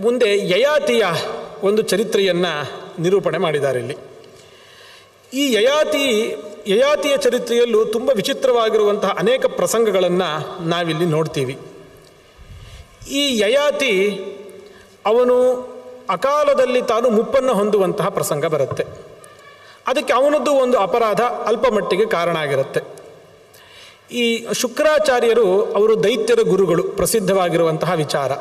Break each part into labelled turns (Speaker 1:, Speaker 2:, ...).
Speaker 1: ಮುಂದೆ ಯಯಾತಿಯ ಒಂದು ಚರಿತ್ರೆಯನ್ನು ನಿರೂಪಣೆ ಮಾಡಿದ್ದಾರೆ ಇಲ್ಲಿ. ಈ ಯಯಾತಿಯ ಚರಿತ್ರೆಯಲ್ಲೂ ತುಂಬ ವಿಚಿತ್ರವಾಗಿರುವಂತಹ ಅನೇಕ ಪ್ರಸಂಗಗಳನ್ನು ನಾವಿಲ್ಲಿ ನೋಡ್ತೀವಿ. ಈ ಯಯಾತಿ ಅವನು ಅಕಾಲದಲ್ಲಿ ತಾನು ಮುಪ್ಪನ್ನು ಹೊಂದುವಂತಹ ಪ್ರಸಂಗ ಬರುತ್ತೆ. ಅದಕ್ಕೆ ಅವನದ್ದು ಒಂದು ಅಪರಾಧ ಅಲ್ಪ ಮಟ್ಟಿಗೆ ಕಾರಣ ಆಗಿರುತ್ತೆ. ಈ ಶುಕ್ರಾಚಾರ್ಯರು ಅವರು ದೈತ್ಯರ ಗುರುಗಳು, ಪ್ರಸಿದ್ಧವಾಗಿರುವಂತಹ ವಿಚಾರ.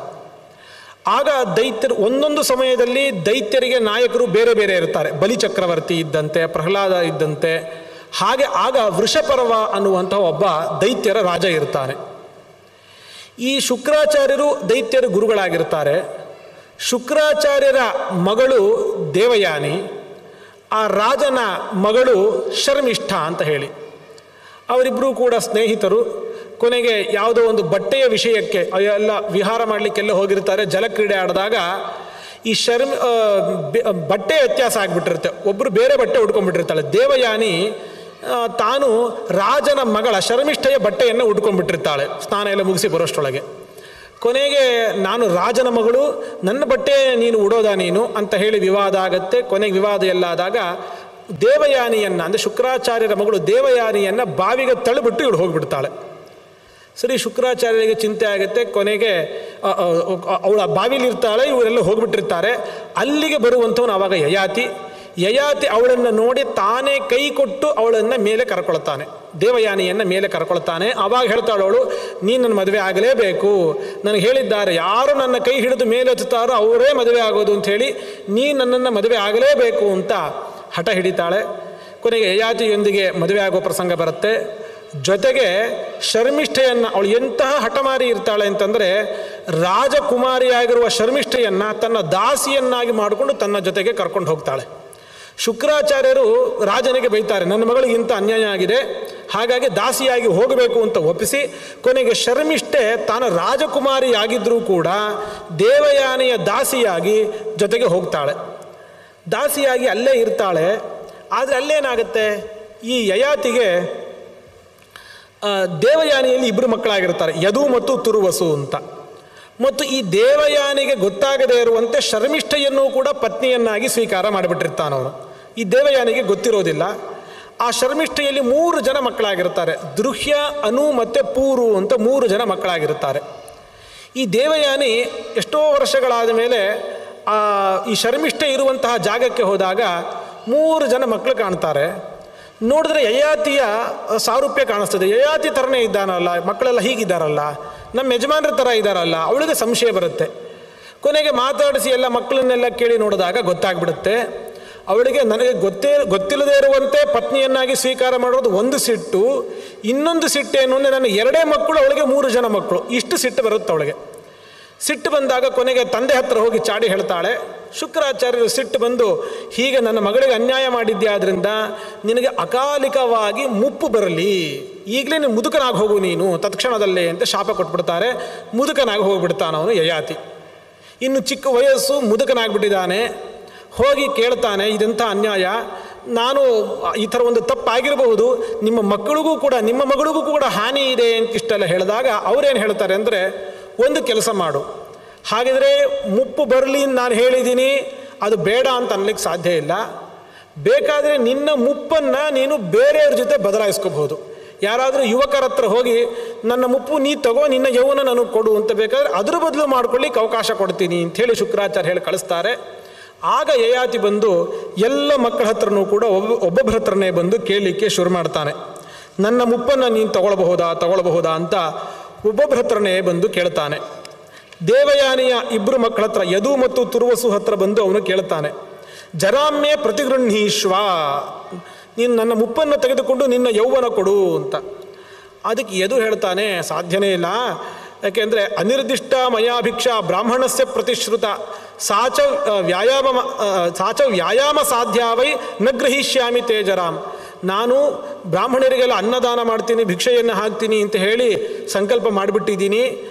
Speaker 1: ಆಗ ದೈತ್ಯರು ಒಂದೊಂದು ಸಮಯದಲ್ಲಿ ದೈತ್ಯರಿಗೆ ನಾಯಕರು ಬೇರೆ ಬೇರೆ ಇರ್ತಾರೆ. ಬಲಿಚಕ್ರವರ್ತಿ ಇದ್ದಂತೆ, ಪ್ರಹ್ಲಾದ ಇದ್ದಂತೆ. ಹಾಗೆ ಆಗ ವೃಷಪರ್ವ ಅನ್ನುವಂತಹ ಒಬ್ಬ ದೈತ್ಯರ ರಾಜ ಇರ್ತಾನೆ. ಈ ಶುಕ್ರಾಚಾರ್ಯರು ದೈತ್ಯರ ಗುರುಗಳಾಗಿರ್ತಾರೆ. ಶುಕ್ರಾಚಾರ್ಯರ ಮಗಳು ದೇವಯಾನಿ, ಆ ರಾಜನ ಮಗಳು ಶರ್ಮಿಷ್ಠ ಅಂತ ಹೇಳಿ. ಅವರಿಬ್ಬರೂ ಕೂಡ ಸ್ನೇಹಿತರು. ಕೊನೆಗೆ ಯಾವುದೋ ಒಂದು ಬಟ್ಟೆಯ ವಿಷಯಕ್ಕೆ ಎಲ್ಲ ವಿಹಾರ ಮಾಡಲಿಕ್ಕೆಲ್ಲ ಹೋಗಿರ್ತಾರೆ. ಜಲಕ್ರೀಡೆ ಆಡಿದಾಗ ಈ ಬಟ್ಟೆ ವ್ಯತ್ಯಾಸ ಆಗಿಬಿಟ್ಟಿರುತ್ತೆ. ಒಬ್ಬರು ಬೇರೆ ಬಟ್ಟೆ ಉಟ್ಕೊಂಡ್ಬಿಟ್ಟಿರ್ತಾಳೆ. ದೇವಯಾನಿ ತಾನು ರಾಜನ ಮಗಳ ಶರ್ಮಿಷ್ಠೆಯ ಬಟ್ಟೆಯನ್ನು ಉಟ್ಕೊಂಡ್ಬಿಟ್ಟಿರ್ತಾಳೆ ಸ್ನಾನ ಎಲ್ಲ ಮುಗಿಸಿ ಬರೋಷ್ಟೊಳಗೆ. ಕೊನೆಗೆ ನಾನು ರಾಜನ ಮಗಳು, ನನ್ನ ಬಟ್ಟೆ ನೀನು ಉಡೋದಾ ನೀನು ಅಂತ ಹೇಳಿ ವಿವಾದ ಆಗತ್ತೆ. ಕೊನೆಗೆ ವಿವಾದ ಎಲ್ಲ ಆದಾಗ ದೇವಯಾನಿಯನ್ನು, ಅಂದರೆ ಶುಕ್ರಾಚಾರ್ಯರ ಮಗಳು ದೇವಯಾನಿಯನ್ನು ಬಾವಿಗೆ ತಳ್ಳಿಬಿಟ್ಟು ಇವಳು ಹೋಗಿಬಿಡ್ತಾಳೆ. ಸರಿ, ಶುಕ್ರಾಚಾರ್ಯರಿಗೆ ಚಿಂತೆ ಆಗುತ್ತೆ. ಕೊನೆಗೆ ಅವಳ ಬಾವಿಲಿರ್ತಾಳೆ, ಇವರೆಲ್ಲ ಹೋಗಿಬಿಟ್ಟಿರ್ತಾರೆ. ಅಲ್ಲಿಗೆ ಬರುವಂಥವನು ಆವಾಗ ಯಯಾತಿ ಅವಳನ್ನು ನೋಡಿ ತಾನೇ ಕೈ ಕೊಟ್ಟು ಅವಳನ್ನು ಮೇಲೆ ಕರ್ಕೊಳ್ತಾನೆ, ದೇವಯಾನಿಯನ್ನು ಮೇಲೆ ಕರ್ಕೊಳ್ತಾನೆ. ಆವಾಗ ಹೇಳ್ತಾಳು ಅವಳು, ನೀನು ನನ್ನ ಮದುವೆ ಆಗಲೇಬೇಕು, ನನಗೆ ಹೇಳಿದ್ದಾರೆ ಯಾರು ನನ್ನ ಕೈ ಹಿಡಿದು ಮೇಲೆ ಹತ್ತುತ್ತಾರೋ ಅವರೇ ಮದುವೆ ಆಗೋದು ಅಂಥೇಳಿ, ನೀನು ನನ್ನನ್ನು ಮದುವೆ ಆಗಲೇಬೇಕು ಅಂತ ಹಠ ಹಿಡಿತಾಳೆ. ಕೊನೆಗೆ ಯಯಾತಿಯೊಂದಿಗೆ ಮದುವೆ ಆಗೋ ಪ್ರಸಂಗ ಬರುತ್ತೆ. ಜೊತೆಗೆ ಶರ್ಮಿಷ್ಠೆಯನ್ನು, ಅವಳು ಎಂತಹ ಹಠಮಾರಿ ಇರ್ತಾಳೆ ಅಂತಂದರೆ, ರಾಜಕುಮಾರಿಯಾಗಿರುವ ಶರ್ಮಿಷ್ಠೆಯನ್ನು ತನ್ನ ದಾಸಿಯನ್ನಾಗಿ ಮಾಡಿಕೊಂಡು ತನ್ನ ಜೊತೆಗೆ ಕರ್ಕೊಂಡು ಹೋಗ್ತಾಳೆ. ಶುಕ್ರಾಚಾರ್ಯರು ರಾಜನಿಗೆ ಬೈತಾರೆ, ನನ್ನ ಮಗಳಿಗಿಂತ ಅನ್ಯಾಯ ಆಗಿದೆ, ಹಾಗಾಗಿ ದಾಸಿಯಾಗಿ ಹೋಗಬೇಕು ಅಂತ ಒಪ್ಪಿಸಿ, ಕೊನೆಗೆ ಶರ್ಮಿಷ್ಠೆ ತಾನು ರಾಜಕುಮಾರಿಯಾಗಿದ್ದರೂ ಕೂಡ ದೇವಯಾನಿಯ ದಾಸಿಯಾಗಿ ಜೊತೆಗೆ ಹೋಗ್ತಾಳೆ. ದಾಸಿಯಾಗಿ ಅಲ್ಲೇ ಇರ್ತಾಳೆ. ಆದರೆ ಅಲ್ಲೇನಾಗುತ್ತೆ, ಈ ಯಯಾತಿಗೆ ದೇವಯಾನಿಯಲ್ಲಿ ಇಬ್ಬರು ಮಕ್ಕಳಾಗಿರ್ತಾರೆ, ಯದು ಮತ್ತು ತುರುವಸು ಅಂತ. ಮತ್ತು ಈ ದೇವಯಾನಿಗೆ ಗೊತ್ತಾಗದೇ ಇರುವಂತೆ ಶರ್ಮಿಷ್ಠೆಯನ್ನು ಕೂಡ ಪತ್ನಿಯನ್ನಾಗಿ ಸ್ವೀಕಾರ ಮಾಡಿಬಿಟ್ಟಿರ್ತಾನವನು. ಈ ದೇವಯಾನಿಗೆ ಗೊತ್ತಿರೋದಿಲ್ಲ. ಆ ಶರ್ಮಿಷ್ಠೆಯಲ್ಲಿ 3 ಜನ ಮಕ್ಕಳಾಗಿರ್ತಾರೆ, ದೃಹ್ಯ, ಅನು ಮತ್ತು ಪೂರು ಅಂತ 3 ಜನ ಮಕ್ಕಳಾಗಿರ್ತಾರೆ. ಈ ದೇವಯಾನಿ ಎಷ್ಟೋ ವರ್ಷಗಳಾದ ಮೇಲೆ ಈ ಶರ್ಮಿಷ್ಠೆ ಇರುವಂತಹ ಜಾಗಕ್ಕೆ ಹೋದಾಗ 3 ಜನ ಮಕ್ಕಳು ಕಾಣ್ತಾರೆ. ನೋಡಿದ್ರೆ ಯಯಾತಿಯ ಸಾರೂಪ್ಯ ಕಾಣಿಸ್ತದೆ. ಯಯಾತಿ ಥರನೇ ಇದ್ದಾನಲ್ಲ, ಮಕ್ಕಳೆಲ್ಲ ಹೀಗಿದ್ದಾರಲ್ಲ, ನಮ್ಮ ಯಜಮಾನ್ರ ಥರ ಇದ್ದಾರಲ್ಲ. ಅವಳಿಗೆ ಸಂಶಯ ಬರುತ್ತೆ. ಕೊನೆಗೆ ಮಾತಾಡಿಸಿ ಎಲ್ಲ ಮಕ್ಕಳನ್ನೆಲ್ಲ ಕೇಳಿ ನೋಡಿದಾಗ ಗೊತ್ತಾಗ್ಬಿಡುತ್ತೆ ಅವಳಿಗೆ, ನನಗೆ ಗೊತ್ತಿಲ್ಲದೆ ಇರುವಂತೆ ಪತ್ನಿಯನ್ನಾಗಿ ಸ್ವೀಕಾರ ಮಾಡೋದು ಒಂದು ಸಿಟ್ಟು, ಇನ್ನೊಂದು ಸಿಟ್ಟೇನು ಅಂದರೆ ನನ್ನ 2 ಮಕ್ಕಳು, ಅವಳಿಗೆ 3 ಜನ ಮಕ್ಕಳು. ಇಷ್ಟು ಸಿಟ್ಟು ಬರುತ್ತೆ ಅವಳಿಗೆ. ಸಿಟ್ಟು ಬಂದಾಗ ಕೊನೆಗೆ ತಂದೆ ಹತ್ರ ಹೋಗಿ ಚಾಡಿ ಹೇಳ್ತಾಳೆ. ಶುಕ್ರಾಚಾರ್ಯರು ಸಿಟ್ಟು ಬಂದು, ಹೀಗೆ ನನ್ನ ಮಗಳಿಗೆ ಅನ್ಯಾಯ ಮಾಡಿದ್ಯಾದ್ರಿಂದ ನಿನಗೆ ಅಕಾಲಿಕವಾಗಿ ಮುಪ್ಪು ಬರಲಿ, ಈಗಲೇ ನೀನು ಮುದುಕನಾಗಿ ಹೋಗು ನೀನು ತತ್ಕ್ಷಣದಲ್ಲೇ ಅಂತ ಶಾಪ ಕೊಟ್ಬಿಡ್ತಾರೆ. ಮುದುಕನಾಗಿ ಹೋಗ್ಬಿಡ್ತಾನವನು ಯಯಾತಿ. ಇನ್ನು ಚಿಕ್ಕ ವಯಸ್ಸು, ಮುದುಕನಾಗ್ಬಿಟ್ಟಿದ್ದಾನೆ. ಹೋಗಿ ಕೇಳ್ತಾನೆ, ಇದೆಂಥ ಅನ್ಯಾಯ, ನಾನು ಈ ಥರ ಒಂದು ತಪ್ಪಾಗಿರಬಹುದು, ನಿಮ್ಮ ಮಗಳಿಗೂ ಕೂಡ ಹಾನಿ ಇದೆ ಅಂತ ಇಷ್ಟೆಲ್ಲ ಹೇಳಿದಾಗ ಅವರೇನು ಹೇಳ್ತಾರೆ ಅಂದರೆ, ಒಂದು ಕೆಲಸ ಮಾಡು, ಹಾಗಿದ್ರೆ ಮುಪ್ಪು ಬರಲಿ ನಾನು ಹೇಳಿದ್ದೀನಿ, ಅದು ಬೇಡ ಅಂತ ಅನ್ಲಿಕ್ಕೆ ಸಾಧ್ಯ ಇಲ್ಲ. ಬೇಕಾದರೆ ನಿನ್ನ ಮುಪ್ಪನ್ನು ನೀನು ಬೇರೆಯವ್ರ ಜೊತೆ ಬದಲಾಯಿಸ್ಕೋಬಹುದು. ಯಾರಾದರೂ ಯುವಕರ ಹತ್ರ ಹೋಗಿ ನನ್ನ ಮುಪ್ಪು ನೀ ತಗೋ, ನಿನ್ನ ಯೌವನ ನನಗೆ ಕೊಡು ಅಂತ ಬೇಕಾದರೆ ಅದ್ರ ಬದಲು ಮಾಡ್ಕೊಳ್ಳಿಕ್ಕೆ ಅವಕಾಶ ಕೊಡ್ತೀನಿ ಅಂಥೇಳಿ ಶುಕ್ರಾಚಾರ್ಯ ಹೇಳಿ ಕಳಿಸ್ತಾರೆ. ಆಗ ಯಯಾತಿ ಬಂದು ಎಲ್ಲ ಮಕ್ಕಳ ಹತ್ರನೂ ಕೂಡ ಒಬ್ಬೊಬ್ಬರ ಹತ್ರನೇ ಬಂದು ಕೇಳಲಿಕ್ಕೆ ಶುರು ಮಾಡ್ತಾನೆ. ನನ್ನ ಮುಪ್ಪನ್ನು ನೀನು ತಗೊಳ್ಬಹುದಾ ಅಂತ ಒಬ್ಬೊಬ್ಬರ ಹತ್ರನೇ ಬಂದು ಕೇಳ್ತಾನೆ. ದೇವಯಾನಿಯ 2 ಮಕ್ಕಳ ಹತ್ರ, ಯದು ಮತ್ತು ತುರುವಸು ಹತ್ರ ಬಂದು ಅವನು ಕೇಳ್ತಾನೆ, ಜರಾಮ್ಯೆ ಪ್ರತಿಗೃಹೀಶ್ವ, ನೀನು ನನ್ನ ಮುಪ್ಪನ್ನು ತೆಗೆದುಕೊಂಡು ನಿನ್ನ ಯೌವನ ಕೊಡು ಅಂತ. ಅದಕ್ಕೆ ಯದು ಹೇಳ್ತಾನೆ, ಸಾಧ್ಯನೇ ಇಲ್ಲ, ಯಾಕೆಂದರೆ ಅನಿರ್ದಿಷ್ಟ ಮಯಾಭಿಕ್ಷಾ ಬ್ರಾಹ್ಮಣಸ್ಯ ಪ್ರತಿಶ್ರುತ ಸಾಚ ವ್ಯಾಯಾಮ ಸಾಧ್ಯಾವೈ ನ ಗ್ರಹಿಷ್ಯಾಮಿ ತೇಜರಾಮ್. ನಾನು ಬ್ರಾಹ್ಮಣರಿಗೆಲ್ಲ ಅನ್ನದಾನ ಮಾಡ್ತೀನಿ, ಭಿಕ್ಷೆಯನ್ನು ಹಾಕ್ತೀನಿ ಅಂತ ಹೇಳಿ ಸಂಕಲ್ಪ ಮಾಡಿಬಿಟ್ಟಿದ್ದೀನಿ.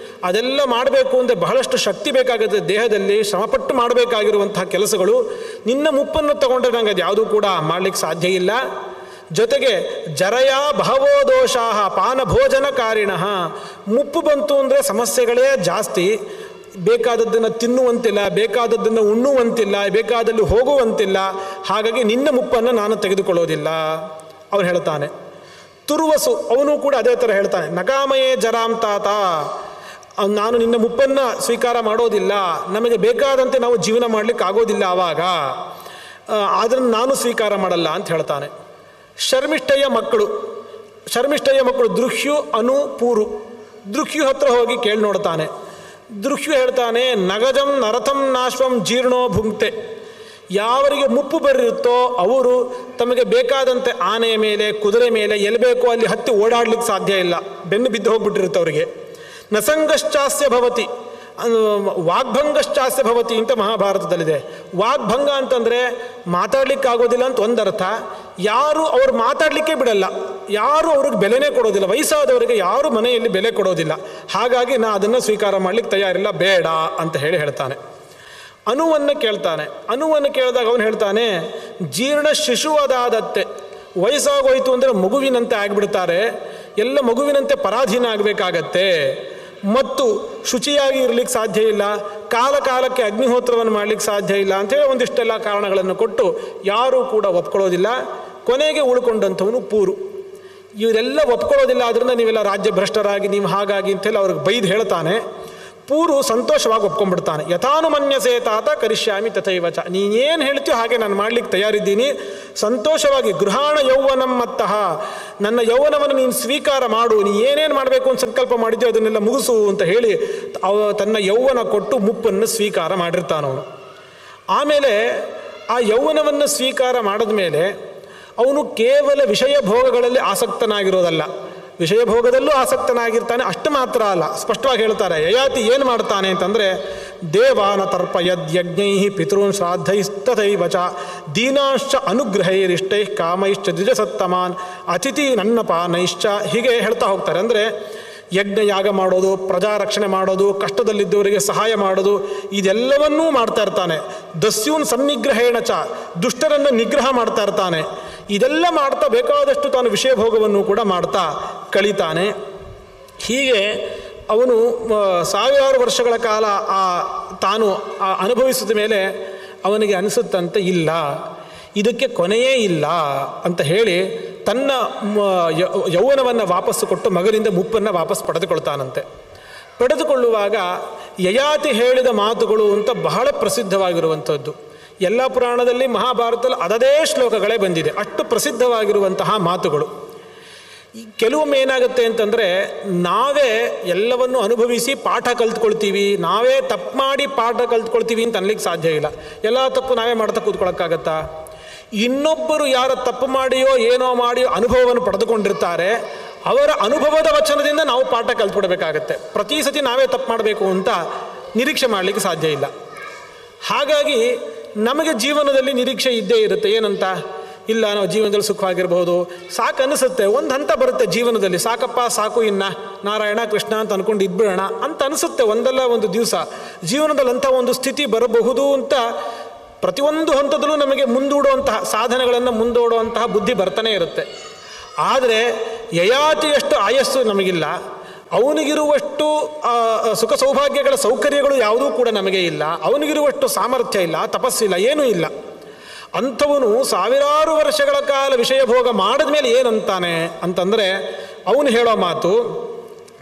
Speaker 1: ಅದೆಲ್ಲ ಮಾಡಬೇಕು ಅಂದರೆ ಬಹಳಷ್ಟು ಶಕ್ತಿ ಬೇಕಾಗುತ್ತೆ, ದೇಹದಲ್ಲಿ ಶ್ರಮಪಟ್ಟು ಮಾಡಬೇಕಾಗಿರುವಂತಹ ಕೆಲಸಗಳು. ನಿನ್ನ ಮುಪ್ಪನ್ನು ತಗೊಂಡ್ರೆ ನನಗೆ ಅದು ಯಾವುದೂ ಕೂಡ ಮಾಡಲಿಕ್ಕೆ ಸಾಧ್ಯ ಇಲ್ಲ. ಜೊತೆಗೆ ಜರಯ ಬಹವೋ ದೋಷಾಹ ಪಾನಭೋಜನ ಕಾರಿಣಃ, ಮುಪ್ಪು ಬಂತು ಅಂದರೆ ಸಮಸ್ಯೆಗಳೇ ಜಾಸ್ತಿ. ಬೇಕಾದದ್ದನ್ನು ತಿನ್ನುವಂತಿಲ್ಲ, ಬೇಕಾದದ್ದನ್ನು ಉಣ್ಣುವಂತಿಲ್ಲ, ಬೇಕಾದಲ್ಲಿ ಹೋಗುವಂತಿಲ್ಲ. ಹಾಗಾಗಿ ನಿನ್ನ ಮುಪ್ಪನ್ನು ನಾನು ತೆಗೆದುಕೊಳ್ಳೋದಿಲ್ಲ ಅವ್ರು ಹೇಳ್ತಾನೆ. ತುರ್ವಸು ಅವನು ಕೂಡ ಅದೇ ಥರ ಹೇಳ್ತಾನೆ, ನಕಾಮಯೇ ಜರಾಂ ತಾತ, ನಾನು ನಿನ್ನ ಮುಪ್ಪನ್ನು ಸ್ವೀಕಾರ ಮಾಡೋದಿಲ್ಲ, ನಮಗೆ ಬೇಕಾದಂತೆ ನಾವು ಜೀವನ ಮಾಡಲಿಕ್ಕೆ ಆಗೋದಿಲ್ಲ ಆವಾಗ, ಅದನ್ನು ನಾನು ಸ್ವೀಕಾರ ಮಾಡಲ್ಲ ಅಂತ ಹೇಳ್ತಾನೆ. ಶರ್ಮಿಷ್ಠಯ್ಯ ಮಕ್ಕಳು ದೃಹ್ಯು ಅನು ಪೂರು. ದೃಹ್ಯು ಹತ್ರ ಹೋಗಿ ಕೇಳಿ ನೋಡ್ತಾನೆ. ದೃಹ್ಯು ಹೇಳ್ತಾನೆ, ನಗಜಂ ನರಥಂ ನಾಶ್ವಂ ಜೀರ್ಣೋ ಭುಂಕ್ತೆ. ಯಾವರಿಗೆ ಮುಪ್ಪು ಬರಿರುತ್ತೋ ಅವರು ತಮಗೆ ಬೇಕಾದಂತೆ ಆನೆಯ ಮೇಲೆ, ಕುದುರೆ ಮೇಲೆ ಎಲ್ಲಿ ಬೇಕೋ ಅಲ್ಲಿ ಹತ್ತಿ ಓಡಾಡ್ಲಿಕ್ಕೆ ಸಾಧ್ಯ ಇಲ್ಲ, ಬೆನ್ನು ಬಿದ್ದು ಹೋಗ್ಬಿಟ್ಟಿರುತ್ತೆ ಅವರಿಗೆ. ನಸಂಗಶ್ಚಾಸ್ಯ ಭವತಿ, ವಾಗ್ಭಂಗಶ್ಚಾಸ್ಯ ಭವತಿ ಅಂತ ಮಹಾಭಾರತದಲ್ಲಿದೆ. ವಾಗ್ಭಂಗ ಅಂತಂದರೆ ಮಾತಾಡ್ಲಿಕ್ಕಾಗೋದಿಲ್ಲ ಅಂತ ಒಂದರ್ಥ. ಯಾರು ಅವ್ರು ಮಾತಾಡಲಿಕ್ಕೆ ಬಿಡಲ್ಲ, ಯಾರು ಅವ್ರಿಗೆ ಬೆಲೆನೇ ಕೊಡೋದಿಲ್ಲ, ವಯಸ್ಸಾದವರಿಗೆ ಯಾರು ಮನೆಯಲ್ಲಿ ಬೆಲೆ ಕೊಡೋದಿಲ್ಲ. ಹಾಗಾಗಿ ನಾ ಅದನ್ನು ಸ್ವೀಕಾರ ಮಾಡಲಿಕ್ಕೆ ತಯಾರಿಲ್ಲ, ಬೇಡ ಅಂತ ಹೇಳ್ತಾನೆ. ಅನುವನ್ನು ಕೇಳಿದಾಗ ಅವನು ಹೇಳ್ತಾನೆ, ಜೀರ್ಣ ಶಿಶುವದಾದತ್ತೆ. ವಯಸ್ಸಾಗೋಯ್ತು ಅಂದರೆ ಮಗುವಿನಂತೆ ಆಗಿಬಿಡ್ತಾರೆ, ಎಲ್ಲ ಮಗುವಿನಂತೆ ಪರಾಧೀನ ಆಗಬೇಕಾಗತ್ತೆ, ಮತ್ತು ಶುಚಿಯಾಗಿ ಇರಲಿಕ್ಕೆ ಸಾಧ್ಯ ಇಲ್ಲ, ಕಾಲಕ್ಕೆ ಅಗ್ನಿಹೋತ್ರವನ್ನು ಮಾಡಲಿಕ್ಕೆ ಸಾಧ್ಯ ಇಲ್ಲ ಅಂಥೇಳಿ ಒಂದಿಷ್ಟೆಲ್ಲ ಕಾರಣಗಳನ್ನು ಕೊಟ್ಟು ಯಾರೂ ಕೂಡ ಒಪ್ಕೊಳ್ಳೋದಿಲ್ಲ. ಕೊನೆಗೆ ಉಳ್ಕೊಂಡಂಥವನು ಪೂರು. ಇವರೆಲ್ಲ ಒಪ್ಕೊಳ್ಳೋದಿಲ್ಲ, ಅದರಿಂದ ನೀವೆಲ್ಲ ರಾಜ್ಯ ಭ್ರಷ್ಟರಾಗಿ ನೀವು ಹಾಗಾಗಿ ಅಂತೆಲ್ಲ ಅವ್ರಿಗೆ ಬೈದು ಹೇಳ್ತಾನೆ. ಪೂರು ಸಂತೋಷವಾಗಿ ಒಪ್ಕೊಂಡ್ಬಿಡ್ತಾನೆ. ಯಥಾನುಮನ್ಯಸೇ ತಾತ ಕರಿಷ್ಯಾಮಿ ತಥೈವಚ, ನೀನೇನು ಹೇಳ್ತೀಯೋ ಹಾಗೆ ನಾನು ಮಾಡಲಿಕ್ಕೆ ತಯಾರಿದ್ದೀನಿ, ಸಂತೋಷವಾಗಿ ಗೃಹಾಣ ಯೌವನಂ ಮತ್ತಃ, ನನ್ನ ಯೌವನವನ್ನು ನೀನು ಸ್ವೀಕಾರ ಮಾಡು, ನೀ ಏನೇನು ಮಾಡಬೇಕು ಅಂತ ಸಂಕಲ್ಪ ಮಾಡಿದ್ಯೋ ಅದನ್ನೆಲ್ಲ ಮುಗಿಸು ಅಂತ ಹೇಳಿ ತನ್ನ ಯೌವನ ಕೊಟ್ಟು ಮುಪ್ಪನ್ನು ಸ್ವೀಕಾರ ಮಾಡಿರ್ತಾನವನು. ಆಮೇಲೆ ಆ ಯೌವನವನ್ನು ಸ್ವೀಕಾರ ಮಾಡಿದ ಮೇಲೆ ಅವನು ಕೇವಲ ವಿಷಯ ಭೋಗಗಳಲ್ಲಿ ಆಸಕ್ತನಾಗಿರೋದಲ್ಲ, ವಿಷಯ ಭೋಗದಲ್ಲೂ ಆಸಕ್ತನಾಗಿರ್ತಾನೆ. ಅಷ್ಟು ಮಾತ್ರ ಅಲ್ಲ, ಸ್ಪಷ್ಟವಾಗಿ ಹೇಳ್ತಾರೆ. ಯಯಾತಿ ಏನು ಮಾಡ್ತಾನೆ ಅಂತಂದರೆ, ದೇವಾನ ತರ್ಪಯದ್ಯಜ್ಞೈ ಪಿತॄನ್ ಶ್ರಾದ್ದೈಸ್ತಥೈವಚ ದೀನಾಶ್ಚ ಅನುಗ್ರಹೈರಿಷ್ಟೈ ಕಾಮೈಶ್ಚ ದ್ವಿಜಸತ್ತಮಾನ್ ಅತಿಥಿ ನನ್ನಪಾನೈಶ್ಚ, ಹೀಗೆ ಹೇಳ್ತಾ ಹೋಗ್ತಾರೆ. ಅಂದರೆ ಯಜ್ಞ ಯಾಗ ಮಾಡೋದು, ಪ್ರಜಾ ರಕ್ಷಣೆ ಮಾಡೋದು, ಕಷ್ಟದಲ್ಲಿದ್ದವರಿಗೆ ಸಹಾಯ ಮಾಡೋದು, ಇದೆಲ್ಲವನ್ನೂ ಮಾಡ್ತಾ ಇರ್ತಾನೆ. ದಸ್ಯೂನ್ ಸನ್ನಿಗ್ರಹೇಣ ಚ, ದುಷ್ಟರನ್ನು ನಿಗ್ರಹ ಮಾಡ್ತಾ ಇರ್ತಾನೆ. ಇದೆಲ್ಲ ಮಾಡ್ತಾ ಬೇಕಾದಷ್ಟು ತಾನು ವಿಷಯ ಭೋಗವನ್ನು ಕೂಡ ಮಾಡ್ತಾ ಕಳೀತಾನೆ. ಹೀಗೆ ಅವನು ಸಾವಿರಾರು ವರ್ಷಗಳ ಕಾಲ ತಾನು ಅನುಭವಿಸಿದ ಮೇಲೆ ಅವನಿಗೆ ಅನಿಸುತ್ತಂತೆ, ಇಲ್ಲ ಇದಕ್ಕೆ ಕೊನೆಯೇ ಇಲ್ಲ ಅಂತ ಹೇಳಿ ತನ್ನ ಯೌವನವನ್ನು ವಾಪಸ್ಸು ಕೊಟ್ಟು ಮಗನಿಂದ ಮುಪ್ಪನ್ನು ವಾಪಸ್ ಪಡೆದುಕೊಳ್ತಾನಂತೆ. ಪಡೆದುಕೊಳ್ಳುವಾಗ ಯಯಾತಿ ಹೇಳಿದ ಮಾತುಗಳು ಅಂತ ಬಹಳ ಪ್ರಸಿದ್ಧವಾಗಿರುವಂಥದ್ದು. ಎಲ್ಲ ಪುರಾಣದಲ್ಲಿ, ಮಹಾಭಾರತದಲ್ಲಿ ಅದದೇ ಶ್ಲೋಕಗಳೇ ಬಂದಿದೆ, ಅಷ್ಟು ಪ್ರಸಿದ್ಧವಾಗಿರುವಂತಹ ಮಾತುಗಳು. ಕೆಲವೊಮ್ಮೆ ಏನಾಗುತ್ತೆ ಅಂತಂದರೆ, ನಾವೇ ಎಲ್ಲವನ್ನು ಅನುಭವಿಸಿ ಪಾಠ ಕಲ್ತ್ಕೊಳ್ತೀವಿ, ನಾವೇ ತಪ್ಪು ಮಾಡಿ ಪಾಠ ಕಲ್ತ್ಕೊಳ್ತೀವಿ ಅಂತ ಅನ್ಲಿಕ್ಕೆ ಸಾಧ್ಯ ಇಲ್ಲ. ಎಲ್ಲ ತಪ್ಪು ನಾವೇ ಮಾಡ್ತಾ ಕೂತ್ಕೊಳ್ಳೋಕ್ಕಾಗತ್ತಾ? ಇನ್ನೊಬ್ಬರು ಯಾರು ತಪ್ಪು ಮಾಡಿಯೋ ಏನೋ ಮಾಡಿಯೋ ಅನುಭವವನ್ನು ಪಡೆದುಕೊಂಡಿರ್ತಾರೆ, ಅವರ ಅನುಭವದ ವಚನದಿಂದ ನಾವು ಪಾಠ ಕಲ್ತ್ಕೊಡ್ಬೇಕಾಗತ್ತೆ. ಪ್ರತಿ ಸತಿ ನಾವೇ ತಪ್ಪು ಮಾಡಬೇಕು ಅಂತ ನಿರೀಕ್ಷೆ ಮಾಡಲಿಕ್ಕೆ ಸಾಧ್ಯ ಇಲ್ಲ. ಹಾಗಾಗಿ ನಮಗೆ ಜೀವನದಲ್ಲಿ ನಿರೀಕ್ಷೆ ಇದ್ದೇ ಇರುತ್ತೆ. ಏನಂತ? ಇಲ್ಲ, ನಾವು ಜೀವನದಲ್ಲಿ ಸುಖವಾಗಿರ್ಬೋದು, ಸಾಕು ಅನಿಸುತ್ತೆ, ಒಂದು ಹಂತ ಬರುತ್ತೆ ಜೀವನದಲ್ಲಿ, ಸಾಕಪ್ಪ ಸಾಕು, ಇನ್ನು ನಾರಾಯಣ ಕೃಷ್ಣ ಅಂತ ಅಂದ್ಕೊಂಡು ಇದ್ಬಿಡೋಣ ಅಂತ ಅನಿಸುತ್ತೆ ಒಂದಲ್ಲ ಒಂದು ದಿವಸ. ಜೀವನದಲ್ಲಿ ಅಂಥ ಒಂದು ಸ್ಥಿತಿ ಬರಬಹುದು ಅಂತ ಪ್ರತಿಯೊಂದು ಹಂತದಲ್ಲೂ ನಮಗೆ ಮುಂದೂಡುವಂತಹ ಸಾಧನೆಗಳನ್ನು ಮುಂದೂಡುವಂತಹ ಬುದ್ಧಿ ಬರ್ತಾನೆ ಇರುತ್ತೆ. ಆದರೆ ಯಯಾತಿಯಷ್ಟು ಆಯಸ್ಸು ನಮಗಿಲ್ಲ, ಅವನಿಗಿರುವಷ್ಟು ಸುಖ ಸೌಭಾಗ್ಯಗಳ ಸೌಕರ್ಯಗಳು ಯಾವುದೂ ಕೂಡ ನಮಗೆ ಇಲ್ಲ, ಅವನಿಗಿರುವಷ್ಟು ಸಾಮರ್ಥ್ಯ ಇಲ್ಲ, ತಪಸ್ಸಿಲ್ಲ, ಏನೂ ಇಲ್ಲ. ಅಂಥವನು ಸಾವಿರಾರು ವರ್ಷಗಳ ಕಾಲ ವಿಷಯ ಭೋಗ ಮಾಡಿದ ಮೇಲೆ ಏನಂತಾನೆ ಅಂತಂದರೆ, ಅವನು ಹೇಳೋ ಮಾತು,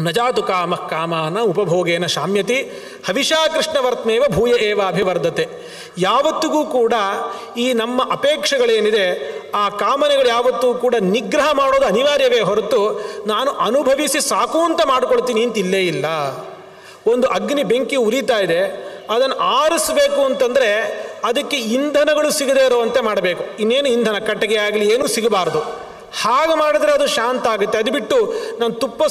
Speaker 1: ನಜಾತು ಕಾಮಃ ಕಾಮಾನ ಉಪಭೋಗೇನ ಶಾಮ್ಯತಿ ಹವಿಷಾ ಕೃಷ್ಣವರ್ತ್ಮೇವ ಭೂಯ ಏವ ಅಭಿವರ್ಧತೆ. ಯಾವತ್ತಿಗೂ ಕೂಡ ಈ ನಮ್ಮ ಅಪೇಕ್ಷೆಗಳೇನಿದೆ, ಆ ಕಾಮನೆಗಳು ಯಾವತ್ತೂ ಕೂಡ ನಿಗ್ರಹ ಮಾಡೋದು ಅನಿವಾರ್ಯವೇ ಹೊರತು ನಾನು ಅನುಭವಿಸಿ ಸಾಕು ಅಂತ ಮಾಡ್ಕೊಳ್ತೀನಿ ಅಂತ ಇಲ್ಲೇ ಇಲ್ಲ. ಒಂದು ಅಗ್ನಿ ಬೆಂಕಿ ಉರಿತಾ ಇದೆ, ಅದನ್ನು ಆರಿಸಬೇಕು ಅಂತಂದರೆ ಅದಕ್ಕೆ ಇಂಧನಗಳು ಸಿಗದೇ ಇರುವಂತೆ ಮಾಡಬೇಕು. ಇನ್ನೇನು ಇಂಧನ, ಕಟ್ಟಿಗೆ ಆಗಲಿ ಏನೂ ಸಿಗಬಾರ್ದು. ಹಾಗೆ ಮಾಡಿದ್ರೆ ಅದು ಶಾಂತ ಆಗುತ್ತೆ. ಅದು ಬಿಟ್ಟು ನಾನು ತುಪ್ಪ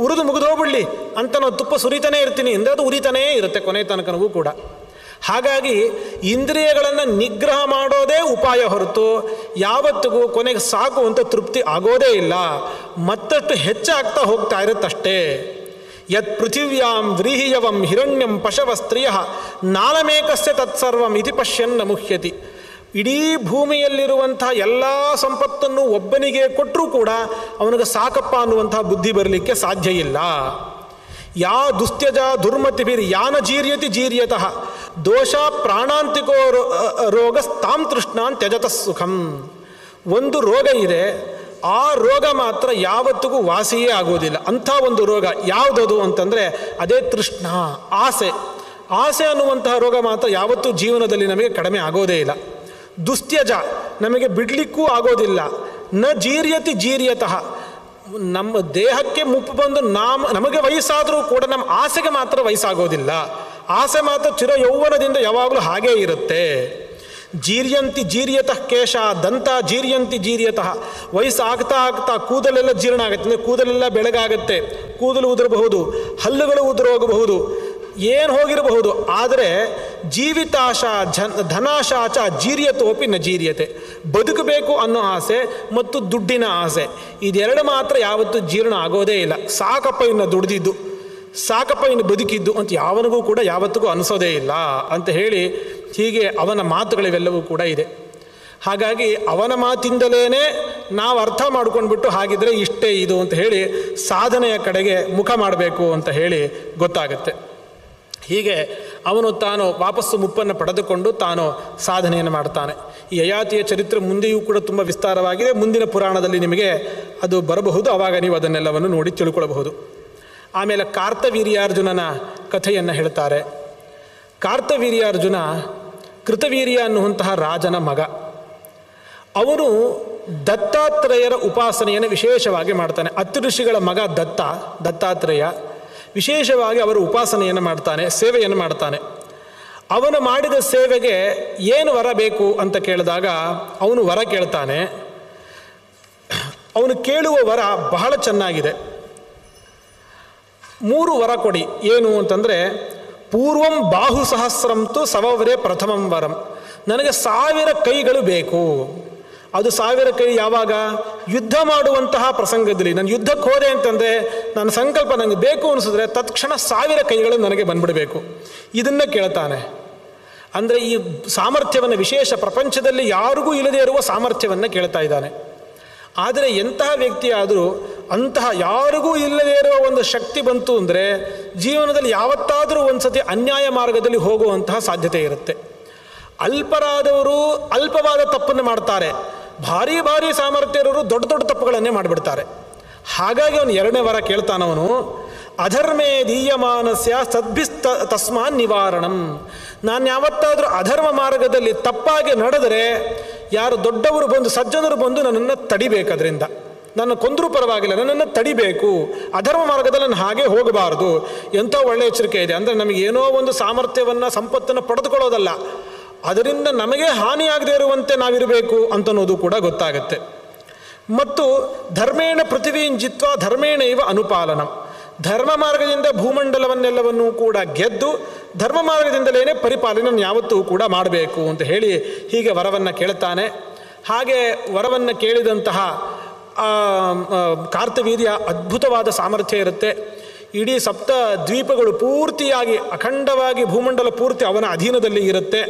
Speaker 1: ಉರಿದು ಮುಗಿದೋಗ್ಬಿಡ್ಲಿ ಅಂತ ನಾನು ತುಪ್ಪ ಸುರಿತಾನೇ ಇರ್ತೀನಿ ಅಂದರೆ ಅದು ಉರಿತಾನೇ ಇರುತ್ತೆ ಕೊನೆ ತನಕನೂ ಕೂಡ. ಹಾಗಾಗಿ ಇಂದ್ರಿಯಗಳನ್ನು ನಿಗ್ರಹ ಮಾಡೋದೇ ಉಪಾಯ ಹೊರತು ಯಾವತ್ತಿಗೂ ಕೊನೆಗೆ ಸಾಕು ಅಂತ ತೃಪ್ತಿ ಆಗೋದೇ ಇಲ್ಲ, ಮತ್ತಷ್ಟು ಹೆಚ್ಚಾಗ್ತಾ ಹೋಗ್ತಾ ಇರುತ್ತಷ್ಟೇ. ಯತ್ ಪೃಥಿವ್ಯಾಂ ವ್ರೀಹಿಯವಂ ಹಿರಣ್ಯಂ ಪಶವ ಸ್ತ್ರೀಯ ನಾಲಮೇಕಸ್ಯ ತತ್ಸರ್ವಂ ಇತಿ ಪಶ್ಯನ್ನ ಮುಹ್ಯತಿ. ಇಡೀ ಭೂಮಿಯಲ್ಲಿರುವಂಥ ಎಲ್ಲ ಸಂಪತ್ತನ್ನು ಒಬ್ಬನಿಗೆ ಕೊಟ್ಟರೂ ಕೂಡ ಅವನಿಗೆ ಸಾಕಪ್ಪ ಅನ್ನುವಂಥ ಬುದ್ಧಿ ಬರಲಿಕ್ಕೆ ಸಾಧ್ಯ ಇಲ್ಲ. ಯಾ ದುಸ್ತ್ಯಜ ದುರ್ಮತಿಭಿರ್ ಯಾನ ಜೀರ್ಯತಿ ಜೀರ್ಯತಃ ದೋಷ ಪ್ರಾಣಾಂತಿಕೋ ರೋಗ ತಾಂ ತೃಷ್ಣಾನ್ ತ್ಯಜತಃ ಸುಖಂ. ಒಂದು ರೋಗ ಇದೆ, ಆ ರೋಗ ಮಾತ್ರ ಯಾವತ್ತಿಗೂ ವಾಸಿಯೇ ಆಗೋದಿಲ್ಲ. ಅಂಥ ಒಂದು ರೋಗ ಯಾವುದದು ಅಂತಂದರೆ ಅದೇ ತೃಷ್ಣ, ಆಸೆ. ಆಸೆ ಅನ್ನುವಂತಹ ರೋಗ ಮಾತ್ರ ಯಾವತ್ತೂ ಜೀವನದಲ್ಲಿ ನಮಗೆ ಕಡಿಮೆ ಆಗೋದೇ ಇಲ್ಲ. ದುಸ್ತ್ಯಜ, ನಮಗೆ ಬಿಡಲಿಕ್ಕೂ ಆಗೋದಿಲ್ಲ. ನ ಜೀರ್ಯತಿ ಜೀರ್ಯತಃ, ನಮ್ಮ ದೇಹಕ್ಕೆ ಮುಪ್ಪು ಬಂದು ನಮಗೆ ವಯಸ್ಸಾದರೂ ಕೂಡ ನಮ್ಮ ಆಸೆಗೆ ಮಾತ್ರ ವಯಸ್ಸಾಗೋದಿಲ್ಲ. ಆಸೆ ಮಾತ್ರ ಚಿರ ಯೌವನದಿಂದ ಯಾವಾಗಲೂ ಹಾಗೇ ಇರುತ್ತೆ. ಜೀರ್ಯಂತಿ ಜೀರ್ಯತಃ ಕೇಶ ದಂತ ಜೀರ್ಯಂತಿ ಜೀರ್ಯತಃ, ವಯಸ್ಸು ಆಗ್ತಾ ಆಗ್ತಾ ಕೂದಲೆಲ್ಲ ಜೀರ್ಣ ಆಗುತ್ತೆ, ಅಂದರೆ ಕೂದಲೆಲ್ಲ ಬೆಳಗಾಗುತ್ತೆ, ಕೂದಲು ಉದುರಬಹುದು, ಹಲ್ಲುಗಳು ಉದುರೋಗಬಹುದು, ಏನು ಹೋಗಿರಬಹುದು. ಆದರೆ ಜೀವಿತಾಶ ಧನಾಶಾಚ ಜೀರ್ಯತೋಪಿ ನ ಜೀರ್ಯತೆ, ಬದುಕಬೇಕು ಅನ್ನೋ ಆಸೆ ಮತ್ತು ದುಡ್ಡಿನ ಆಸೆ, ಇದೆರಡು ಮಾತ್ರ ಯಾವತ್ತೂ ಜೀರ್ಣ ಆಗೋದೇ ಇಲ್ಲ. ಸಾಕಪ್ಪ ಇನ್ನು ದುಡ್ದಿದ್ದು, ಸಾಕಪ್ಪ ಇನ್ನು ಬದುಕಿದ್ದು ಅಂತ ಯಾವನಿಗೂ ಕೂಡ ಯಾವತ್ತಿಗೂ ಅನಿಸೋದೇ ಇಲ್ಲ ಅಂತ ಹೇಳಿ, ಹೀಗೆ ಅವನ ಮಾತುಗಳಿವೆಲ್ಲವೂ ಕೂಡ ಇದೆ. ಹಾಗಾಗಿ ಅವನ ಮಾತಿಂದಲೇ ನಾವು ಅರ್ಥ ಮಾಡ್ಕೊಂಡ್ಬಿಟ್ಟು ಹಾಗಿದ್ರೆ ಇಷ್ಟೇ ಇದು ಅಂತ ಹೇಳಿ ಸಾಧನೆಯ ಕಡೆಗೆ ಮುಖ ಮಾಡಬೇಕು ಅಂತ ಹೇಳಿ ಗೊತ್ತಾಗುತ್ತೆ. ಹೀಗೆ ಅವನು ತಾನು ವಾಪಸ್ಸು ಮುಪ್ಪನ್ನು ಪಡೆದುಕೊಂಡು ತಾನು ಸಾಧನೆಯನ್ನು ಮಾಡ್ತಾನೆ. ಈ ಯಯಾತಿಯ ಚರಿತ್ರೆ ಮುಂದೆಯೂ ಕೂಡ ತುಂಬ ವಿಸ್ತಾರವಾಗಿದೆ. ಮುಂದಿನ ಪುರಾಣದಲ್ಲಿ ನಿಮಗೆ ಅದು ಬರಬಹುದು, ಆವಾಗ ನೀವು ಅದನ್ನೆಲ್ಲವನ್ನು ನೋಡಿ ತಿಳ್ಕೊಳ್ಬಹುದು. ಆಮೇಲೆ ಕಾರ್ತವೀರ್ಯಾರ್ಜುನನ ಕಥೆಯನ್ನು ಹೇಳ್ತಾರೆ. ಕಾರ್ತವೀರ್ಯಾರ್ಜುನ ಕೃತವೀರ್ಯ ಅನ್ನುವಂತಹ ರಾಜನ ಮಗ. ಅವನು ದತ್ತಾತ್ರೇಯರ ಉಪಾಸನೆಯನ್ನು ವಿಶೇಷವಾಗಿ ಮಾಡ್ತಾನೆ. ಅತ್ರಿ ಋಷಿಗಳ ಮಗ ದತ್ತಾತ್ರೇಯ ವಿಶೇಷವಾಗಿ ಅವರು ಉಪಾಸನೆಯನ್ನು ಮಾಡ್ತಾನೆ, ಸೇವೆಯನ್ನು ಮಾಡ್ತಾನೆ. ಅವನು ಮಾಡಿದ ಸೇವೆಗೆ ಏನು ವರ ಬೇಕು ಅಂತ ಕೇಳಿದಾಗ ಅವನು ವರ ಕೇಳ್ತಾನೆ. ಅವನು ಕೇಳುವ ವರ ಬಹಳ ಚೆನ್ನಾಗಿದೆ. 3 ವರ ಕೊಡಿ. ಏನು ಅಂತಂದರೆ, ಪೂರ್ವಂ ಬಾಹು ಸಹಸ್ರಂತು ಸವವರೇ ಪ್ರಥಮಂ ವರಂ, ನನಗೆ 1000 ಕೈಗಳು ಬೇಕು. ಅದು 1000 ಕೈ ಯಾವಾಗ? ಯುದ್ಧ ಮಾಡುವಂತಹ ಪ್ರಸಂಗದಲ್ಲಿ. ನಾನು ಯುದ್ಧಕ್ಕೆ ಹೋದೆ ಅಂತಂದರೆ ನನ್ನ ಸಂಕಲ್ಪ ನನಗೆ ಬೇಕು ಅನಿಸಿದ್ರೆ ತತ್ಕ್ಷಣ 1000 ಕೈಗಳು ನನಗೆ ಬಂದ್ಬಿಡಬೇಕು. ಇದನ್ನು ಕೇಳ್ತಾನೆ. ಅಂದರೆ ಈ ಸಾಮರ್ಥ್ಯವನ್ನು, ವಿಶೇಷ ಪ್ರಪಂಚದಲ್ಲಿ ಯಾರಿಗೂ ಇಲ್ಲದೇ ಇರುವ ಸಾಮರ್ಥ್ಯವನ್ನು ಕೇಳ್ತಾ ಇದ್ದಾನೆ. ಆದರೆ ಎಂತಹ ವ್ಯಕ್ತಿಯಾದರೂ ಅಂತಹ ಯಾರಿಗೂ ಇಲ್ಲದೇ ಇರುವ ಒಂದು ಶಕ್ತಿ ಬಂತು ಅಂದರೆ ಜೀವನದಲ್ಲಿ ಯಾವತ್ತಾದರೂ ಒಂದು ಸತಿ ಅನ್ಯಾಯ ಮಾರ್ಗದಲ್ಲಿ ಹೋಗುವಂತಹ ಸಾಧ್ಯತೆ ಇರುತ್ತೆ. ಅಲ್ಪರಾದವರು ಅಲ್ಪವಾದ ತಪ್ಪನ್ನು ಮಾಡ್ತಾರೆ, ಭಾರಿ ಭಾರಿ ಸಾಮರ್ಥ್ಯ ಇರೋರು ದೊಡ್ಡ ದೊಡ್ಡ ತಪ್ಪುಗಳನ್ನೇ ಮಾಡಿಬಿಡ್ತಾರೆ. ಹಾಗಾಗಿ ಅವನು 2ನೇ ವರ ಕೇಳ್ತಾನವನು, ಅಧರ್ಮೇ ದೀಯಮಾನಸ್ಯ ಸದ್ಭಿಸ್ತ ತಸ್ಮಾನ್ ನಿವಾರಣಂ. ನಾನು ಯಾವತ್ತಾದರೂ ಅಧರ್ಮ ಮಾರ್ಗದಲ್ಲಿ ತಪ್ಪಾಗಿ ನಡೆದರೆ ಯಾರು ದೊಡ್ಡವರು ಬಂದು ಸಜ್ಜನರು ಬಂದು ನನ್ನನ್ನು ತಡಿಬೇಕದ್ರಿಂದ, ನನ್ನ ಕೊಂದರೂ ಪರವಾಗಿಲ್ಲ, ನನ್ನನ್ನು ತಡಿಬೇಕು. ಅಧರ್ಮ ಮಾರ್ಗದಲ್ಲಿ ನಾನು ಹಾಗೆ ಹೋಗಬಾರ್ದು. ಎಂಥ ಒಳ್ಳೆಯ ಎಚ್ಚರಿಕೆ ಇದೆ. ಅಂದರೆ ನಮಗೆ ಏನೋ ಒಂದು ಸಾಮರ್ಥ್ಯವನ್ನು ಸಂಪತ್ತನ್ನು ಪಡೆದುಕೊಳ್ಳೋದಲ್ಲ, ಅದರಿಂದ ನಮಗೆ ಹಾನಿಯಾಗದೇ ಇರುವಂತೆ ನಾವಿರಬೇಕು ಅಂತನ್ನೋದು ಕೂಡ ಗೊತ್ತಾಗುತ್ತೆ. ಮತ್ತು ಧರ್ಮೇಣ ಪೃಥಿವೀನ್ ಜಿತ್ವ ಧರ್ಮೇಣ ಇವ ಅನುಪಾಲನಂ, ಧರ್ಮ ಮಾರ್ಗದಿಂದ ಭೂಮಂಡಲವನ್ನೆಲ್ಲವನ್ನೂ ಕೂಡ ಗೆದ್ದು ಧರ್ಮ ಮಾರ್ಗದಿಂದಲೇ ಪರಿಪಾಲನೆ ಯಾವತ್ತೂ ಕೂಡ ಮಾಡಬೇಕು ಅಂತ ಹೇಳಿ ಹೀಗೆ ವರವನ್ನು ಕೇಳ್ತಾನೆ. ಹಾಗೆ ವರವನ್ನು ಕೇಳಿದಂತಹ ಕಾರ್ತವೀರ್ಯ ಅದ್ಭುತವಾದ ಸಾಮರ್ಥ್ಯ ಇರುತ್ತೆ. ಇಡೀ 7 ದ್ವೀಪಗಳು ಪೂರ್ತಿಯಾಗಿ ಅಖಂಡವಾಗಿ ಭೂಮಂಡಲ ಪೂರ್ತಿ ಅವನ ಅಧೀನದಲ್ಲಿ ಇರುತ್ತೆ.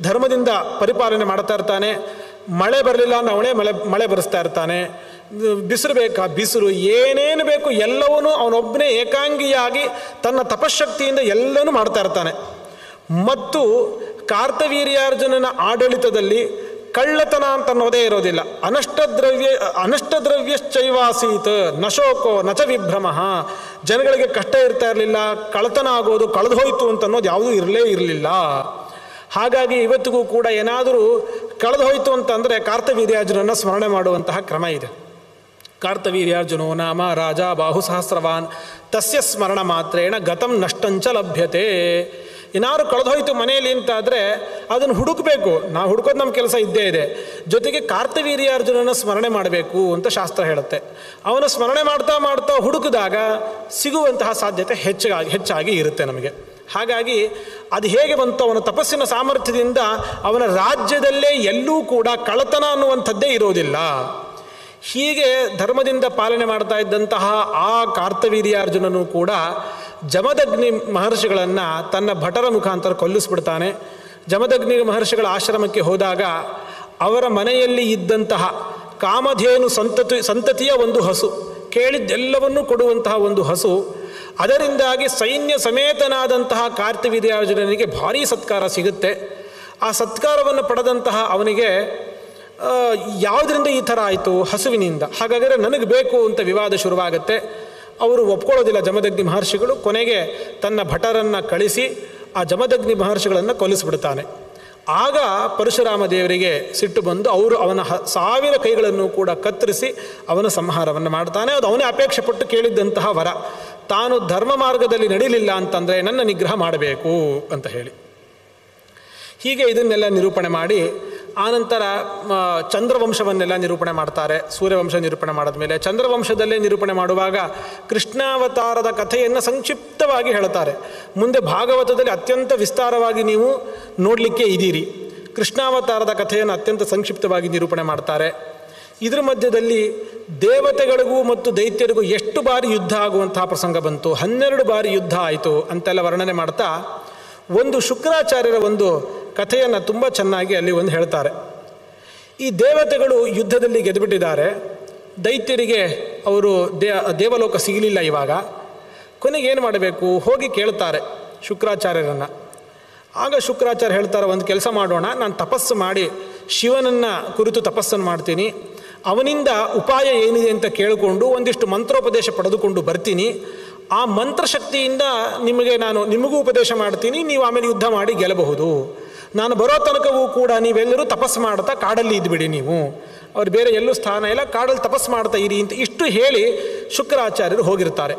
Speaker 1: ಧರ್ಮದಿಂದ ಪರಿಪಾಲನೆ ಮಾಡ್ತಾ ಇರ್ತಾನೆ. ಮಳೆ ಬರಲಿಲ್ಲ ಅನ್ನೋ ಮಳೆ ಬರೆಸ್ತಾ ಇರ್ತಾನೆ. ಬಿಸಿಲು ಬೇಕಾ ಬಿಸಿಲು, ಏನೇನು ಬೇಕು ಎಲ್ಲವನ್ನೂ ಅವನೊಬ್ಬನೇ ಏಕಾಂಗಿಯಾಗಿ ತನ್ನ ತಪಶಕ್ತಿಯಿಂದ ಎಲ್ಲನೂ ಮಾಡ್ತಾ ಇರ್ತಾನೆ. ಮತ್ತು ಕಾರ್ತವೀರ್ಯಾರ್ಜುನನ ಆಡಳಿತದಲ್ಲಿ ಕಳ್ಳತನ ಅಂತನ್ನೋದೇ ಇರೋದಿಲ್ಲ. ಅನಷ್ಟದ್ರವ್ಯಶ್ಚೈವಾಸೀತ್ ನಶೋಕೋ ನಚ ವಿಭ್ರಮಃ, ಜನಗಳಿಗೆ ಕಷ್ಟ ಇರ್ತಾ ಇರಲಿಲ್ಲ, ಕಳ್ಳತನ ಆಗೋದು ಕಳೆದು ಹೋಯಿತು ಅಂತನ್ನೋದು ಯಾವುದೂ ಇರಲಿಲ್ಲ. ಹಾಗಾಗಿ ಇವತ್ತಿಗೂ ಕೂಡ ಏನಾದರೂ ಕಳೆದು ಹೋಯಿತು ಅಂತಂದರೆ ಕಾರ್ತವೀರ್ಯಾರ್ಜುನನ್ನು ಸ್ಮರಣೆ ಮಾಡುವಂತಹ ಕ್ರಮ ಇದೆ. ಕಾರ್ತವೀರ್ಯಾರ್ಜುನೋ ನಾಮ ರಾಜ ಬಾಹು ಸಹಸ್ರವಾನ್ ತಸ್ಯ ಸ್ಮರಣ ಮಾತ್ರೇಣ ಗತಂ ನಷ್ಟಂಚ ಲಭ್ಯತೆ. ಏನಾದ್ರು ಕಳೆದೋಯ್ತು ಮನೆಯಲ್ಲಿ ಅಂತಾದರೆ ಅದನ್ನು ಹುಡುಕಬೇಕು. ನಾವು ಹುಡುಕೋದು ನಮ್ಮ ಕೆಲಸ ಇದ್ದೇ ಇದೆ. ಜೊತೆಗೆ ಕಾರ್ತವೀರ್ಯಾರ್ಜುನನ ಸ್ಮರಣೆ ಮಾಡಬೇಕು ಅಂತ ಶಾಸ್ತ್ರ ಹೇಳುತ್ತೆ. ಅವನ ಸ್ಮರಣೆ ಮಾಡ್ತಾ ಮಾಡ್ತಾ ಹುಡುಕಿದಾಗ ಸಿಗುವಂತಹ ಸಾಧ್ಯತೆ ಹೆಚ್ಚಾಗಿ ಇರುತ್ತೆ ನಮಗೆ. ಹಾಗಾಗಿ ಅದು ಹೇಗೆ ಬಂತು? ಅವನ ತಪಸ್ಸಿನ ಸಾಮರ್ಥ್ಯದಿಂದ ಅವನ ರಾಜ್ಯದಲ್ಲೇ ಎಲ್ಲೂ ಕೂಡ ಕಳ್ಳತನ ಅನ್ನುವಂಥದ್ದೇ ಇರೋದಿಲ್ಲ. ಹೀಗೆ ಧರ್ಮದಿಂದ ಪಾಲನೆ ಮಾಡ್ತಾ ಇದ್ದಂತಹ ಆ ಕಾರ್ತವೀರ್ಯಾರ್ಜುನನು ಕೂಡ ಜಮದಗ್ನಿ ಮಹರ್ಷಿಗಳನ್ನು ತನ್ನ ಭಟರ ಮುಖಾಂತರ ಕೊಲ್ಲಿಸ್ಬಿಡ್ತಾನೆ. ಜಮದಗ್ನಿ ಮಹರ್ಷಿಗಳ ಆಶ್ರಮಕ್ಕೆ ಹೋದಾಗ ಅವರ ಮನೆಯಲ್ಲಿ ಇದ್ದಂತಹ ಕಾಮಧೇನು ಸಂತತಿಯ ಒಂದು ಹಸು, ಕೇಳಿದ್ದೆಲ್ಲವನ್ನೂ ಕೊಡುವಂತಹ ಒಂದು ಹಸು, ಅದರಿಂದಾಗಿ ಸೈನ್ಯ ಸಮೇತನಾದಂತಹ ಕಾರ್ತಿವೀರ್ಯಾರ್ಜುನನಿಗೆ ಭಾರೀ ಸತ್ಕಾರ ಸಿಗುತ್ತೆ. ಆ ಸತ್ಕಾರವನ್ನು ಪಡೆದಂತಹ ಅವನಿಗೆ ಯಾವುದರಿಂದ ಈ ಥರ ಆಯಿತು? ಹಸುವಿನಿಂದ. ಹಾಗಾದರೆ ನನಗೆ ಬೇಕು ಅಂತ ವಿವಾದ ಶುರುವಾಗುತ್ತೆ. ಅವರು ಒಪ್ಕೊಳ್ಳೋದಿಲ್ಲ ಜಮದಗ್ನಿ ಮಹರ್ಷಿಗಳು. ಕೊನೆಗೆ ತನ್ನ ಭಟರನ್ನು ಕಳಿಸಿ ಆ ಜಮದಗ್ನಿ ಮಹರ್ಷಿಗಳನ್ನು ಕೊಲ್ಲಿಸಿಬಿಡ್ತಾನೆ. ಆಗ ಪರಶುರಾಮ ದೇವರಿಗೆ ಸಿಟ್ಟು ಬಂದು ಅವರು ಅವನ 1000 ಕೈಗಳನ್ನು ಕೂಡ ಕತ್ತರಿಸಿ ಅವನ ಸಂಹಾರವನ್ನು ಮಾಡ್ತಾನೆ. ಅದು ಅವನೇ ಅಪೇಕ್ಷೆ ಪಟ್ಟು ಕೇಳಿದ್ದಂತಹ ವರ. ತಾನು ಧರ್ಮ ಮಾರ್ಗದಲ್ಲಿ ನಡೀಲಿಲ್ಲ ಅಂತಂದರೆ ನನ್ನ ನಿಗ್ರಹ ಮಾಡಬೇಕು ಅಂತ ಹೇಳಿ. ಹೀಗೆ ಇದನ್ನೆಲ್ಲ ನಿರೂಪಣೆ ಮಾಡಿ ಆನಂತರ ಚಂದ್ರವಂಶವನ್ನೆಲ್ಲ ನಿರೂಪಣೆ ಮಾಡ್ತಾರೆ. ಸೂರ್ಯವಂಶ ನಿರೂಪಣೆ ಮಾಡಿದ ಮೇಲೆ ಚಂದ್ರವಂಶದಲ್ಲೇ ನಿರೂಪಣೆ ಮಾಡುವಾಗ ಕೃಷ್ಣಾವತಾರದ ಕಥೆಯನ್ನು ಸಂಕ್ಷಿಪ್ತವಾಗಿ ಹೇಳ್ತಾರೆ. ಮುಂದೆ ಭಾಗವತದಲ್ಲಿ ಅತ್ಯಂತ ವಿಸ್ತಾರವಾಗಿ ನೀವು ನೋಡಲಿಕ್ಕೆ ಇದ್ದೀರಿ. ಕೃಷ್ಣಾವತಾರದ ಕಥೆಯನ್ನು ಅತ್ಯಂತ ಸಂಕ್ಷಿಪ್ತವಾಗಿ ನಿರೂಪಣೆ ಮಾಡ್ತಾರೆ. ಇದರ ಮಧ್ಯದಲ್ಲಿ ದೇವತೆಗಳಿಗೂ ಮತ್ತು ದೈತ್ಯರಿಗೂ ಎಷ್ಟು ಬಾರಿ ಯುದ್ಧ ಆಗುವಂತಹ ಪ್ರಸಂಗ ಬಂತು, 12 ಬಾರಿ ಯುದ್ಧ ಆಯಿತು ಅಂತೆಲ್ಲ ವರ್ಣನೆ ಮಾಡ್ತಾ ಒಂದು ಶುಕ್ರಾಚಾರ್ಯರ ಒಂದು ಕಥೆಯನ್ನು ತುಂಬ ಚೆನ್ನಾಗಿ ಅಲ್ಲಿ ಒಂದು ಹೇಳ್ತಾರೆ. ಈ ದೇವತೆಗಳು ಯುದ್ಧದಲ್ಲಿ ಗೆದ್ದುಬಿಟ್ಟಿದ್ದಾರೆ. ದೈತ್ಯರಿಗೆ ಅವರು ದೇವಲೋಕ ಸಿಗಲಿಲ್ಲ. ಇವಾಗ ಕೊನೆಗೆ ಏನು ಮಾಡಬೇಕು? ಹೋಗಿ ಕೇಳ್ತಾರೆ ಶುಕ್ರಾಚಾರ್ಯರನ್ನು. ಆಗ ಶುಕ್ರಾಚಾರ್ಯ ಹೇಳ್ತಾರೆ, ಒಂದು ಕೆಲಸ ಮಾಡೋಣ, ನಾನು ತಪಸ್ಸು ಮಾಡಿ ಶಿವನನ್ನು ಕುರಿತು ತಪಸ್ಸನ್ನು ಮಾಡ್ತೀನಿ, ಅವನಿಂದ ಉಪಾಯ ಏನಿದೆ ಅಂತ ಕೇಳಿಕೊಂಡು ಒಂದಿಷ್ಟು ಮಂತ್ರೋಪದೇಶ ಪಡೆದುಕೊಂಡು ಬರ್ತೀನಿ. ಆ ಮಂತ್ರಶಕ್ತಿಯಿಂದ ನಿಮಗೂ ಉಪದೇಶ ಮಾಡ್ತೀನಿ, ನೀವು ಆಮೇಲೆ ಯುದ್ಧ ಮಾಡಿ ಗೆಲ್ಲಬಹುದು. ನಾನು ಬರೋ ತನಕವೂ ಕೂಡ ನೀವೆಲ್ಲರೂ ತಪಸ್ಸು ಮಾಡ್ತಾ ಕಾಡಲ್ಲಿ ಇದ್ಬಿಡಿ. ನೀವು ಅವ್ರು ಬೇರೆ ಎಲ್ಲೂ ಸ್ಥಾನ ಇಲ್ಲ, ಕಾಡಲ್ಲಿ ತಪಸ್ಸು ಮಾಡ್ತಾ ಇರಿ ಅಂತ ಇಷ್ಟು ಹೇಳಿ ಶುಕ್ರಾಚಾರ್ಯರು ಹೋಗಿರ್ತಾರೆ.